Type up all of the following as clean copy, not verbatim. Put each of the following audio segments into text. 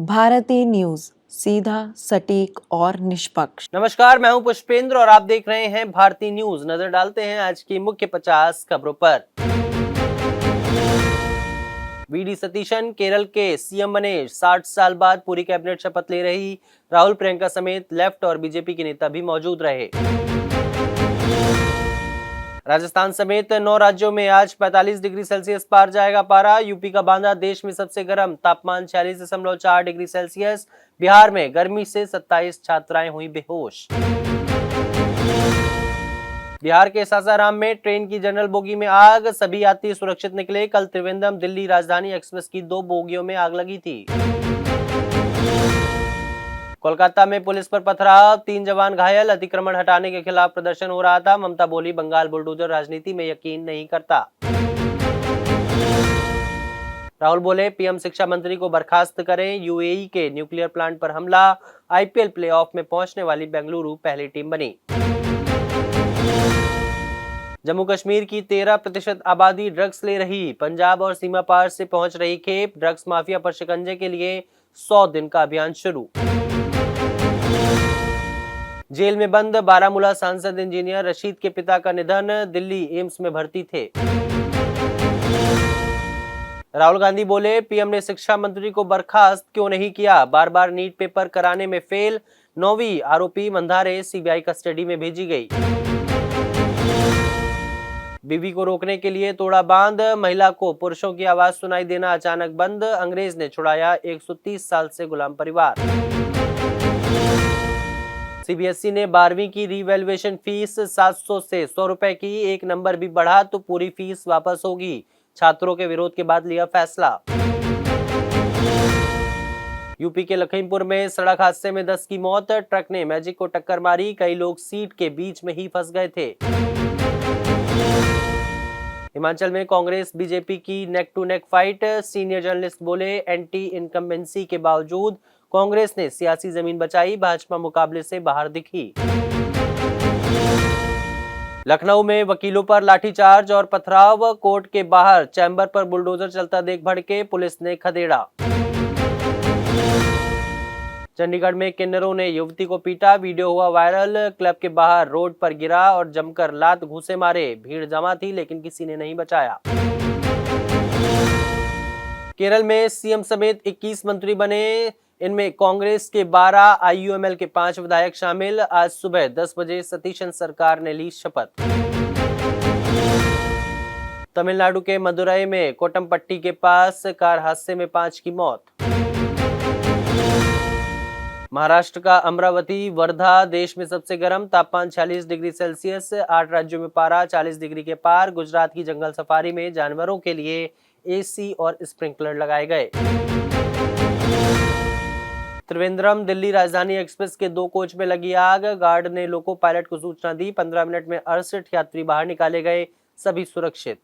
भारतीय न्यूज, सीधा, सटीक और निष्पक्ष। नमस्कार, मैं हूं पुष्पेंद्र और आप देख रहे हैं भारतीय न्यूज। नजर डालते हैं आज की मुख्य 50 खबरों पर। वीडी सतीशन केरल के सीएम बने। 60 साल बाद पूरी कैबिनेट शपथ ले रही। राहुल, प्रियंका समेत लेफ्ट और बीजेपी के नेता भी मौजूद रहे। राजस्थान समेत 9 राज्यों में आज 45 डिग्री सेल्सियस पार जाएगा पारा। यूपी का बांदा देश में सबसे गर्म, तापमान 46.4 डिग्री सेल्सियस। बिहार में गर्मी से 27 छात्राएं हुई बेहोश। बिहार के सासाराम में ट्रेन की जनरल बोगी में आग, सभी यात्री सुरक्षित निकले। कल त्रिवेंद्रम दिल्ली राजधानी एक्सप्रेस की 2 बोगियों में आग लगी थी। कोलकाता में पुलिस पर पथराव, 3 जवान घायल। अतिक्रमण हटाने के खिलाफ प्रदर्शन हो रहा था। ममता बोली, बंगाल बुलडोजर राजनीति में यकीन नहीं करता। राहुल बोले, पीएम शिक्षा मंत्री को बर्खास्त करें। यूएई के न्यूक्लियर प्लांट पर हमला। आईपीएल प्लेऑफ में पहुंचने वाली बेंगलुरु पहली टीम बनी। जम्मू कश्मीर की 13% आबादी ड्रग्स ले रही। पंजाब और सीमा पार से पहुंच रही खेप। ड्रग्स माफिया पर शिकंजे के लिए 100 दिन का अभियान शुरू। जेल में बंद बारामूला सांसद इंजीनियर रशीद के पिता का निधन। दिल्ली एम्स में भर्ती थे। राहुल गांधी बोले, पीएम ने शिक्षा मंत्री को बर्खास्त क्यों नहीं किया। बार बार नीट पेपर कराने में फेल। 9वीं आरोपी मंधारे सीबीआई कस्टडी में भेजी गई। बीवी को रोकने के लिए तोड़ा बांध। महिला को पुरुषों की आवाज सुनाई देना अचानक बंद। अंग्रेज ने छुड़ाया 130 साल से गुलाम परिवार। सीबीएसई ने 12वीं की रीवैल्यूएशन फीस 700 से 100 रुपए की। एक नंबर भी बढ़ा तो पूरी फीस वापस होगी। छात्रों के विरोध के बाद लिया फैसला। यूपी के लखीमपुर में सड़क हादसे में 10 की मौत। ट्रक ने मैजिक को टक्कर मारी। कई लोग सीट के बीच में ही फंस गए थे। हिमाचल में कांग्रेस बीजेपी की neck to neck fight. Senior journalist बोले, एंटी इनकम्बेंसी के बावजूद कांग्रेस ने सियासी जमीन बचाई। भाजपा मुकाबले से बाहर दिखी। लखनऊ में वकीलों पर लाठीचार्ज और पथराव। कोर्ट के बाहर चैम्बर पर बुलडोजर चलता देख भड़के। पुलिस ने खदेड़ा। चंडीगढ़ में किन्नरों ने युवती को पीटा। वीडियो हुआ वायरल। क्लब के बाहर रोड पर गिरा और जमकर लात घूंसे मारे। भीड़ जमा थी लेकिन किसी ने नहीं बचाया। केरल में सीएम समेत 21 मंत्री बने। इनमें कांग्रेस के 12, आईयूएमएल के 5 विधायक शामिल। आज सुबह 10 बजे सतीशन सरकार ने ली शपथ। तमिलनाडु के मदुरई में कोटमपट्टी के पास कार हादसे में 5 की मौत। महाराष्ट्र का अमरावती, वर्धा देश में सबसे गर्म, तापमान 46 डिग्री सेल्सियस। 8 राज्यों में पारा 40 डिग्री के पार। गुजरात की जंगल सफारी में जानवरों के लिए एसी और स्प्रिंकलर लगाए गए। त्रिवेंद्रम दिल्ली राजधानी एक्सप्रेस के 2 कोच में लगी आग। गार्ड ने लोको पायलट को सूचना दी। 15 मिनट में 68 यात्री बाहर निकाले गए, सभी सुरक्षित।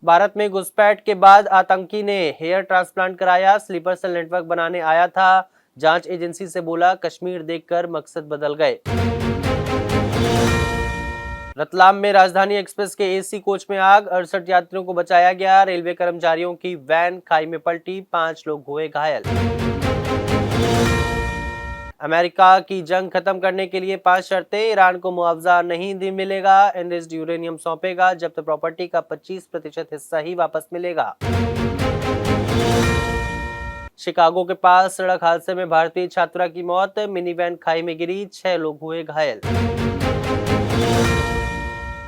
भारत में घुसपैठ के बाद आतंकी ने हेयर ट्रांसप्लांट कराया। स्लीपर सेल नेटवर्क बनाने आया था। जांच एजेंसी से बोला, कश्मीर देखकर मकसद बदल गए। रतलाम में राजधानी एक्सप्रेस के एसी कोच में आग। 68 यात्रियों को बचाया गया। रेलवे कर्मचारियों की वैन खाई में पलटी। 5 लोग हुए घायल। अमेरिका की जंग खत्म करने के लिए 5 शर्तें। ईरान को मुआवजा नहीं मिलेगा। एनरिच्ड यूरेनियम सौंपेगा। जब्त प्रॉपर्टी का 25% हिस्सा ही वापस मिलेगा। शिकागो के पास सड़क हादसे में भारतीय छात्रा की मौत। मिनी वैन खाई में गिरी। 6 लोग हुए घायल।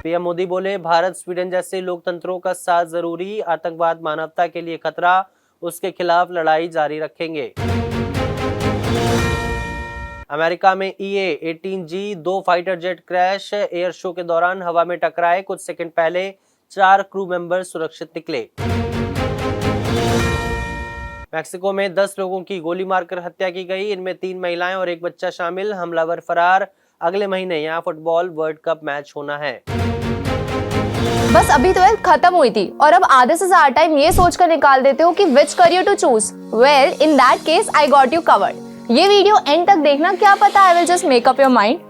पीएम मोदी बोले, भारत स्वीडन जैसे लोकतंत्रों का साथ जरूरी। आतंकवाद मानवता के लिए खतरा, उसके खिलाफ लड़ाई जारी रखेंगे। अमेरिका में EA-18G 2 fighter jet crash. Air show के दौरान हवा में टकराए। कुछ सेकंड पहले 4 क्रू मेंबर सुरक्षित निकले। मैक्सिको में 10 लोगों की गोली मारकर हत्या की गई। इनमें 3 महिलाएं और 1 बच्चा शामिल। हमलावर फरार। अगले महीने यहाँ फुटबॉल वर्ल्ड कप मैच होना है। बस अभी 12th खत्म हुई थी और अब आधे से ज्यादा टाइम ये सोचकर निकाल देते हो कि which career to choose. Well, in that case I got you covered. ये वीडियो एंड तक देखना, क्या पता I will just make up your mind.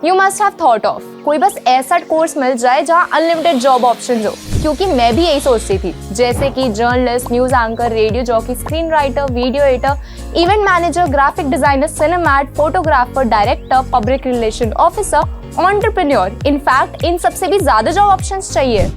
You must have thought of कोई बस ऐसा कोर्स मिल जाए जहाँ अनलिमिटेड जॉब ऑप्शन हो, क्योंकि मैं भी यही सोचती थी, जैसे कि journalist, news anchor, radio jockey, screen writer, video editor, event manager, graphic designer, सिनेमैट, photographer, director, public relation officer, entrepreneur. In fact इन सबसे भी ज्यादा जॉब ऑप्शंस चाहिए।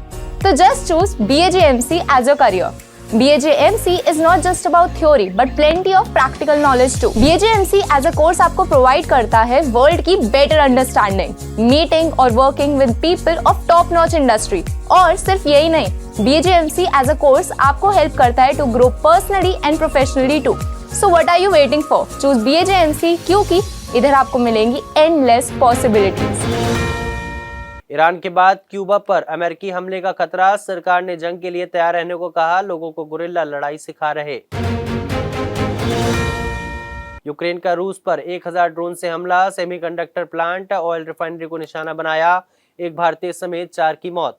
तो just choose BAJMC as your career. BAJMC is not just about theory but plenty of practical knowledge too. BAJMC as a course आपको provide करता है world की better understanding, meeting और working with people of top notch industry। और सिर्फ यही नहीं, BAJMC as a course आपको help करता है to grow personally and professionally too. So what are you waiting for? Choose BAJMC क्योंकि इधर आपको मिलेंगी endless possibilities। ईरान के बाद क्यूबा पर अमेरिकी हमले का खतरा, सरकार ने जंग के लिए तैयार रहने को कहा, लोगों को गुरिल्ला लड़ाई सिखा रहे। यूक्रेन का रूस पर 1000 ड्रोन से हमला, सेमीकंडक्टर प्लांट, ऑयल रिफाइनरी को निशाना बनाया, एक भारतीय समेत 4 की मौत।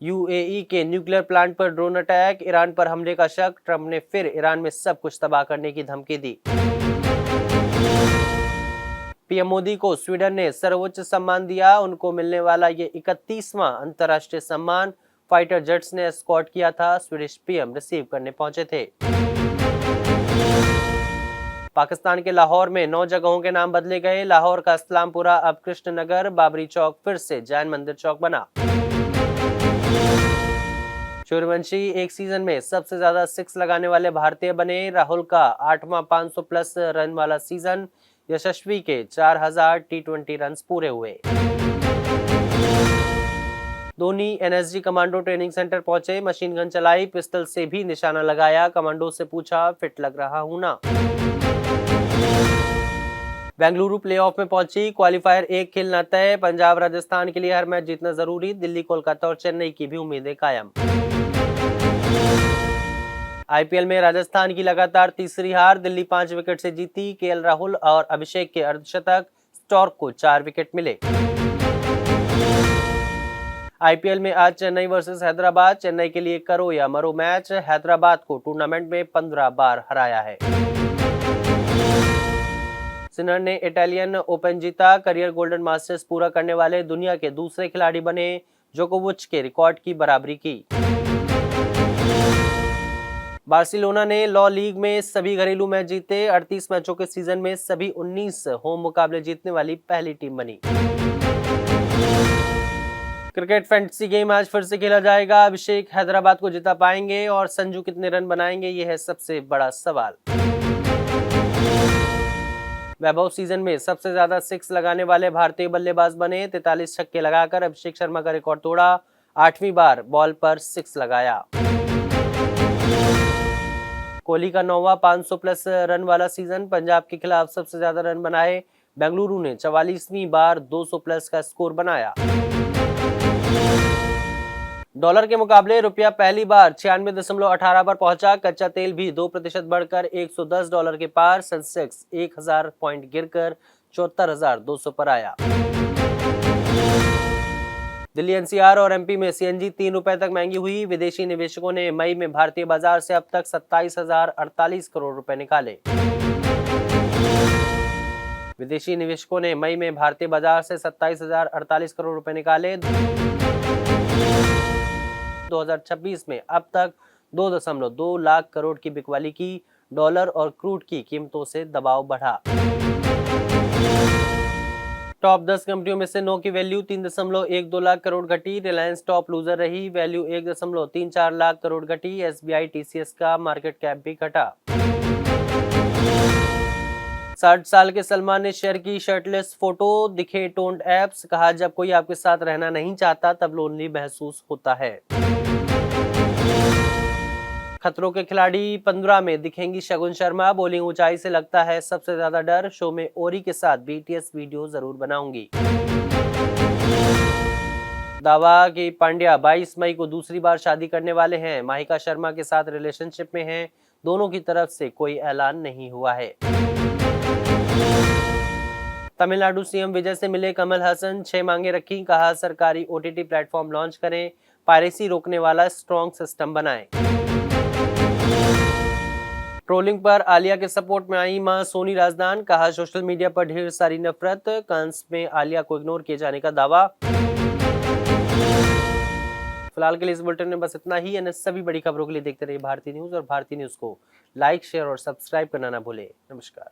UAE के न्यूक्लियर प्लांट पर ड्रोन अटैक, ईरान पर हमले का शक, ट्रंप ने फिर ईरान में सब कुछ तबाह करने की धमकी दी। पीएम मोदी को स्वीडन ने सर्वोच्च सम्मान दिया, उनको मिलने वाला ये 31वां अंतर्राष्ट्रीय सम्मान फाइटर जेट्स ने एस्कॉर्ट किया था। स्वीडिश पीएम रिसीव करने पहुंचे थे। पाकिस्तान के लाहौर में 9 जगहों के नाम बदले गए, लाहौर का इस्लामपुरा अब कृष्णनगर, बाबरी चौक फिर से जैन मंदिर चौक बना। सूर्यवंशी एक सीजन में सबसे ज्यादा 6 लगाने वाले भारतीय बने, राहुल का 8वां 500 प्लस रन वाला सीजन, यशस्वी के 4000 T20 रन्स पूरे हुए। Dhoni NSG commando training centre पहुंचे, मशीन गन चलाई, पिस्टल से भी निशाना लगाया, कमांडो से पूछा फिट लग रहा हूं ना। बेंगलुरु प्लेऑफ में पहुंची, क्वालिफायर 1 खेलना तय, पंजाब राजस्थान के लिए हर मैच जीतना जरूरी, दिल्ली कोलकाता और चेन्नई की भी उम्मीदें कायम। IPL में राजस्थान की लगातार तीसरी हार, दिल्ली 5 विकेट से जीती, KL राहुल और अभिषेक के अर्धशतक, स्टॉर्क को 4 विकेट मिले। IPL में आज चेन्नई वर्सेस हैदराबाद, चेन्नई के लिए करो या मरो मैच, हैदराबाद को टूर्नामेंट में 15 बार हराया है। सिनर ने इटालियन ओपन जीता, करियर गोल्डन मास्टर्स पूरा करने वाले दुनिया के दूसरे खिलाड़ी बने, जोकोविच के रिकॉर्ड की बराबरी की। बार्सिलोना ने लॉ लीग में सभी घरेलू मैच जीते, 38 मैचों के सीजन में सभी 19 होम मुकाबले जीतने वाली पहली टीम बनी। क्रिकेट फैंटेसी गेम आज फिर से खेला जाएगा, अभिषेक हैदराबाद को जिता पाएंगे और संजू कितने रन बनाएंगे, यह है सबसे बड़ा सवाल। वैभव सीजन में सबसे ज्यादा 6 लगाने वाले भारतीय बल्लेबाज बने, 43 छक्के लगाकर अभिषेक शर्मा का रिकॉर्ड तोड़ा, 8वीं बार बॉल पर 6 लगाया। कोहली का 9वां 500 प्लस रन वाला सीजन, पंजाब के खिलाफ सबसे ज्यादा रन बनाए, बेंगलुरु ने 44वीं बार 200 प्लस का स्कोर बनाया। डॉलर के मुकाबले रुपया पहली बार 96.18 पर पहुंचा, कच्चा तेल भी 2% बढ़कर $110 के पार, सेंसेक्स 1000 पॉइंट गिरकर 74,200 पर आया। दिल्ली NCR और MP में CNG 3 रुपए तक महंगी हुई, विदेशी निवेशकों ने मई में भारतीय बाजार से अब तक 27,048 करोड़ रुपए निकाले। विदेशी निवेशकों ने मई में भारतीय बाजार से 27,048 करोड़ रुपए निकाले। 2026 में अब तक 2.2 लाख करोड़ की बिकवाली की, डॉलर और क्रूड की कीमतों से दबाव बढ़ा। टॉप 10 कंपनियों में से 9 की वैल्यू 3.12 लाख करोड़ घटी, रिलायंस टॉप लूजर रही, वैल्यू 1.34 लाख करोड़ घटी, SBI TCS का मार्केट कैप भी घटा। 60 साल के सलमान ने शेयर की शर्टलेस फोटो, दिखे टोन्ड एप्स, कहा जब कोई आपके साथ रहना नहीं चाहता तब लोनली महसूस होता है। खतरों के खिलाड़ी 15 में दिखेंगी शगुन शर्मा, बॉलिंग ऊंचाई से लगता है सबसे ज्यादा डर, शो में ओरी के साथ BTS वीडियो जरूर बनाऊंगी। दावा कि पांड्या 22 मई को दूसरी बार शादी करने वाले हैं, माहिका शर्मा के साथ रिलेशनशिप में हैं, दोनों की तरफ से कोई ऐलान नहीं हुआ है। तमिलनाडु CM विजय से मिले कमल हसन, 6 मांगे रखी, कहा सरकारी OTT प्लेटफॉर्म लॉन्च करें, पायरेसी रोकने वाला स्ट्रॉन्ग सिस्टम बनाएं। ट्रोलिंग पर आलिया के सपोर्ट में आई मां सोनी राजदान, कहा सोशल मीडिया पर ढेर सारी नफरत, कंस में आलिया को इग्नोर किए जाने का दावा। फिलहाल के लिए इस बुलेटिन में बस इतना ही। अन्य सभी बड़ी खबरों के लिए देखते रहिए भारतीय न्यूज और भारतीय न्यूज को लाइक, शेयर और सब्सक्राइब करना ना भूलें। नमस्कार।